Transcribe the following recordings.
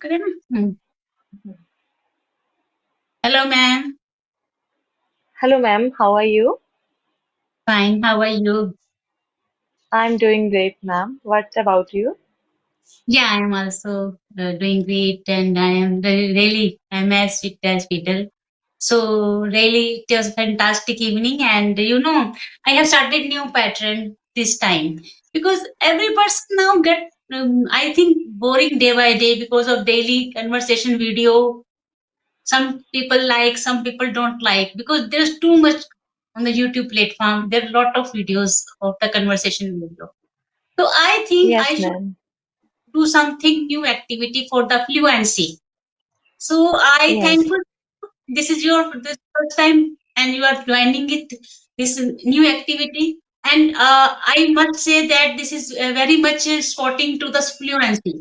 करें ना। Hello ma'am. Hello, ma'am. How are you? Fine, how are you? I'm doing great, ma'am. What about you? Yeah, I am also doing great, and I am really I'm as fit as fiddle. So really, it was a fantastic evening, and I have started new pattern this time because every person now get I think boring day by day because of daily conversation video. Some people like, some people don't like because there's too much on the YouTube platform. There are a lot of videos of the conversation video. So I think I Yes, should ma'am. do something new activity for the fluency. So I Yes. thankful this is your this first time and you are joining it this new activity. And I must say that this is very much spotting to the fluency.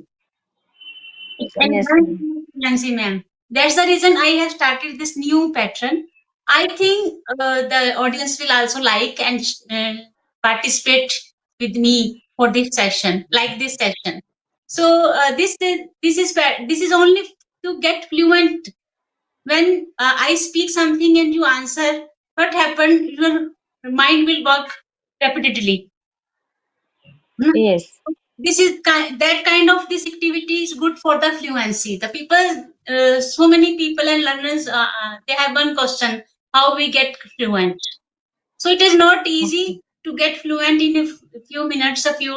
And Yes, ma'am. Nancy ma'am, that's the reason I have started this new pattern. I think the audience will also like and participate with me for this session, like this session. So this is only to get fluent. When I speak something and you answer, what happened? Your mind will work repeatedly. Hmm? Yes. This is that kind of this activity is good for the fluency. The people, so many people and learners, they have one question: how we get fluent? So it is not Okay. easy to get fluent in a few minutes, a few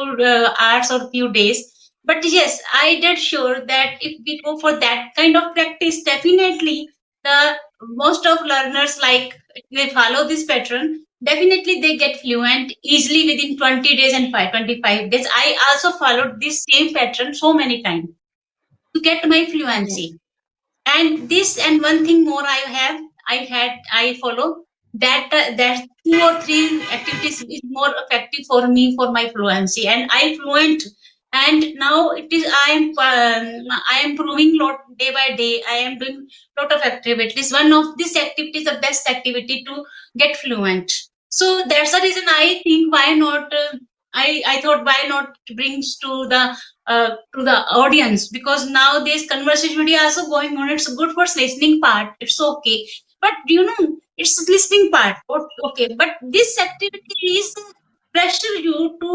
hours, or few days. But yes, I did sure that if we go for that kind of practice, definitely the most of learners like they follow this pattern. Definitely they get fluent easily within 20 days and 25 days. I also followed this same pattern so many times to get my Yes. fluency. And this and one thing more I follow that that two or three activities is more effective for me for my fluency, and I fluent. And now it is I am improving lot day by day. I am doing lot of activities. One of these activities the best activity to get fluent. So that's the reason I think why not I thought why not brings to the audience, because now this conversation video also going on. It's good for listening part. It's okay, but it's listening part. Okay, but this activity is pressure you to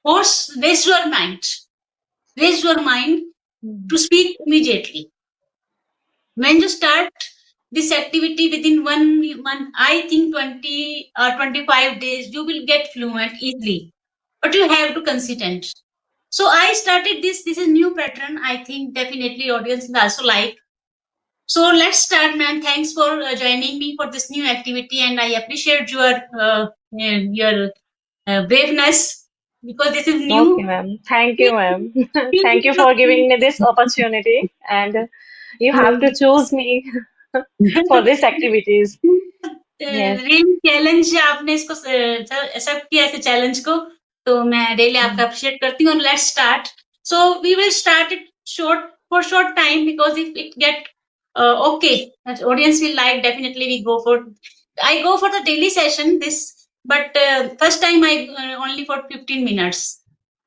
force raise your mind Mm. to speak immediately. When you start this activity within 1 month, I think 20 or 25 days, you will get fluent easily. But you have to consistent. So I started this. This is new pattern. I think definitely audience will also like. So let's start, man. Thanks for joining me for this new activity, and I appreciate your braveness because this is Okay, new. ma'am. Thank you, ma'am. Thank you for giving me this opportunity. And you have to choose me for these activities. Yes. Real challenge आपने इसको accept किया ऐसे challenge को, तो मैं really आपका Mm. Appreciate करती हूँ. और let's start. So we will start it short for short time, because if it get okay, that audience will like, definitely we go for. I go for the daily session this, but first time I only for 15 minutes,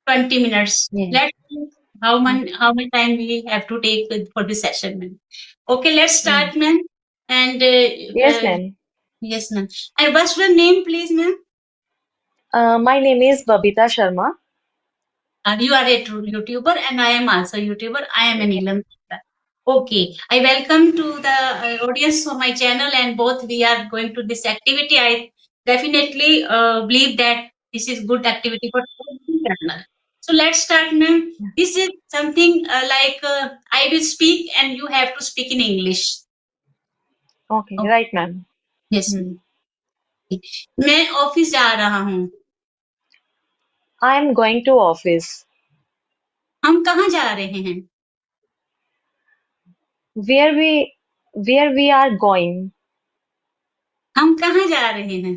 20 minutes. Yes. Let's see how much time we have to take for this session, man. Okay, let's Mm. start, man. And Yes, ma'am. yes, ma'am. And what's your name, please, ma'am? My name is Babita Sharma. You are a true YouTuber, and I am also YouTuber. I am an Yes. Ilam. Okay, I welcome to the audience for my channel, and both we are going to this activity. I definitely believe that this is good activity for every channel. So let's start, ma'am. This is something like I will speak, and you have to speak in English. Okay, Okay. right, ma'am. Yes, Mm. ma'am. मैं office जा रहा हूँ. I'm going to office. हम कहाँ जा रहे हैं? Where we are going. हम कहाँ जा रहे हैं?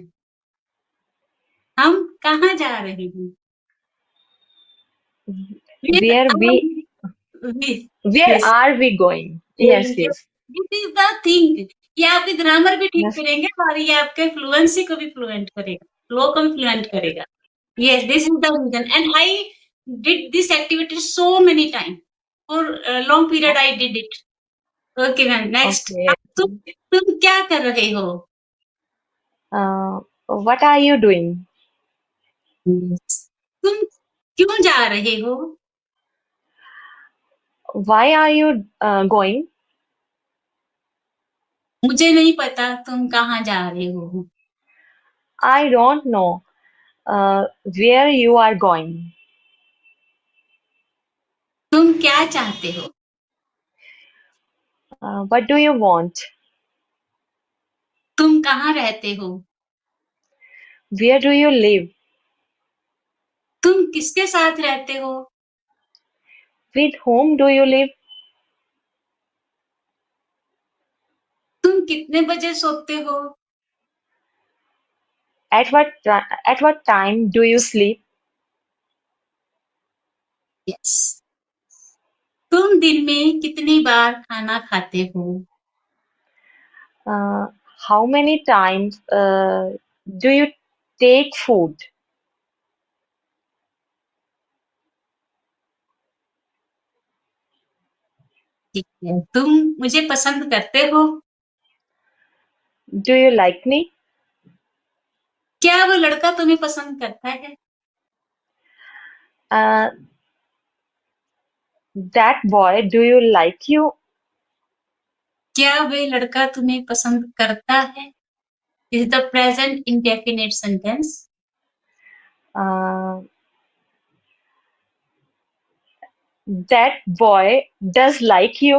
हम कहाँ जा रहे हैं? Where Where are we we? where Yes. are we going? Yes, This yes. is the thing. ये आपकी ग्रामर भी ठीक Yes. करेंगे और ये आपके फ्लुएंसी को भी फ्लुएंट करेगा, फ्लो को भी फ्लुएंट करेगा. Yes, this is the reason. And I did this activity so many times. For a long period I did it. Okay ma'am, next. Okay. तुम क्या कर रहे हो? What are you doing? तुम क्यों जा रहे हो? Why are you going? मुझे नहीं पता तुम कहाँ जा रहे हो। I don't know where you are going. तुम क्या चाहते हो? What do you want? तुम कहाँ रहते हो? Where do you live? तुम किसके साथ रहते हो? With whom do you live? तुम कितने बजे सोते हो? At what time do you sleep? Yes. तुम दिन में कितनी बार खाना खाते हो? Uh, how many times do you take food? ठीक है। तुम मुझे पसंद करते हो? Do you like me? क्या वो लड़का तुम्हें पसंद करता है? Uh, that boy, do you like you? क्या वे लड़का तुम्हें पसंद करता है? Is the present indefinite sentence. Uh, that boy does like you.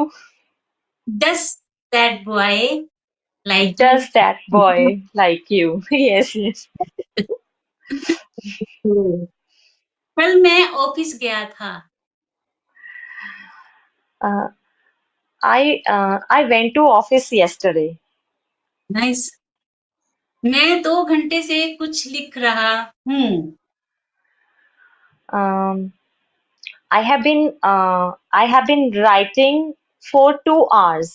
Does that boy like you? Does that boy like you? Yes, yes. कल मैं ऑफिस गया था। Uh, I went to office yesterday. Nice. मैं 2 घंटे से कुछ लिख रहा हूँ। Um, I have been writing for 2 hours.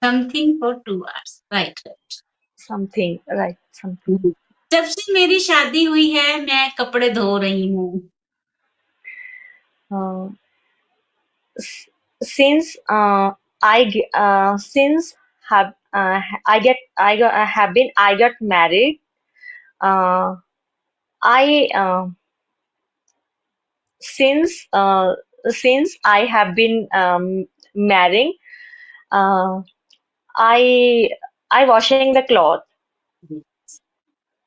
Something for 2 hours, right right. Something, right? Something. जब से मेरी शादी हुई है मैं कपड़े धो रही हूँ। Uh, s- since since have I have been I got married. Uh, I since I have been marrying. Uh, I washing the cloth.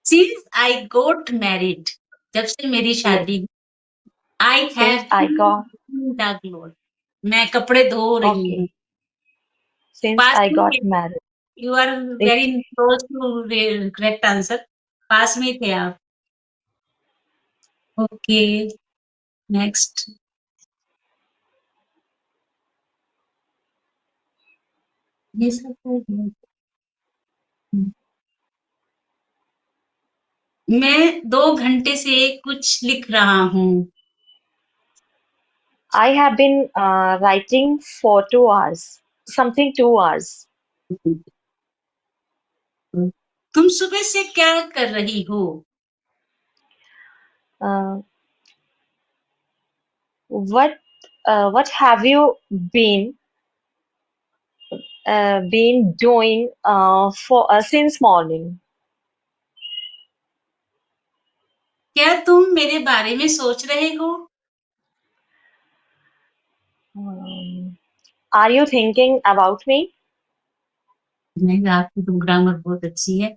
Since I got married, जब से मेरी Yes, शादी, I since have I got the cloth, मैं कपड़े धो रही हूँ। okay. Since पास I में got थे, married. You are very close to correct answer. पास में थे आप। Okay, next. ये सब हो गया। मैं 2 घंटे से कुछ लिख रहा हूँ। I have been writing for 2 hours. Something 2 hours. तुम सुबह से क्या कर रही हो? Uh, what what have you been doing for since morning? क्या तुम मेरे बारे में सोच रहे हो? Um, are you thinking about me? नहीं, आपकी तो ग्रामर बहुत अच्छी है।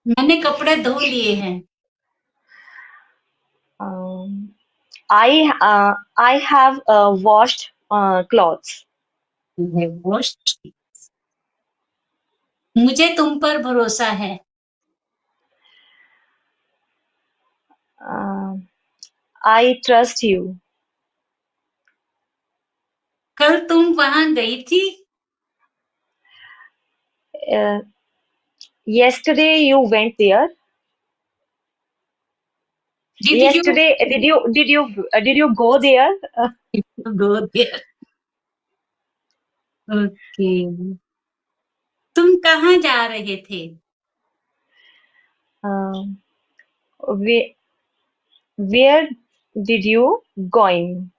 मैंने कपड़े धो लिए हैं। Um, I have washed clothes. Washed. मुझे तुम पर भरोसा है। Uh, I trust you. कल तुम वहां गई थी? Uh, yesterday you went there. Did you Yesterday, did you go there? Go there? Okay. तुम कहाँ जा रहे थे? Um, we, Where did you going?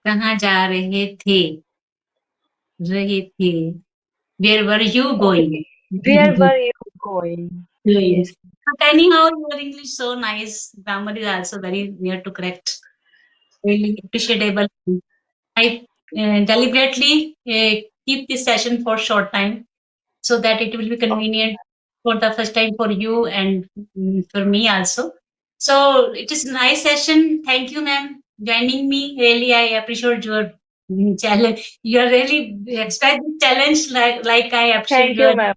कहाँ जा रहे थे where were you Okay. going? Where were you going? Going. Yes. But anyhow, your English so nice. Grammar is also very near to correct. Really appreciable. I deliberately keep this session for short time so that it will be Okay. convenient for the first time for you and for me also. So it is nice session. Thank you, ma'am, joining me. Really, I appreciate your challenge. You are really expect the challenge like I appreciate Thank you, your ma'am,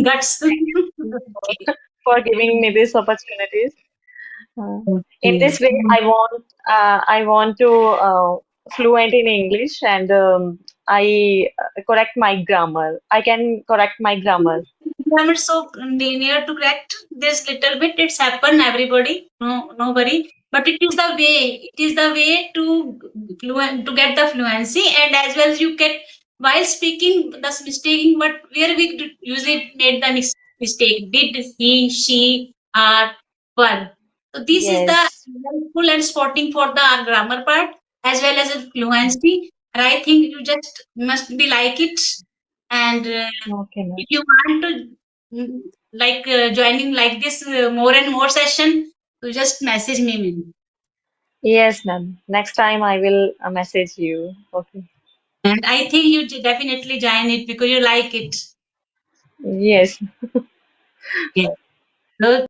guts. Okay. for giving me this opportunities. In Okay. this way, I want to fluent in English, and I correct my grammar. I can correct my grammar. Grammar so near to correct. This little bit it's happen everybody. No worry. But it is the way. It is the way to fluent to get the fluency, and as well as you get while speaking thus mistaking. But where we usually made the mistake. Did he, she, are, were. So this is the Yes. helpful and spotting for the grammar part as well as the fluency. And I think you just must be like it and. Okay, ma'am. If you want to joining like this more and more session, you just message me. Ma'am. Yes, ma'am. Next time I will message you. Okay. And I think you definitely join it because you like it. Yes. Okay. So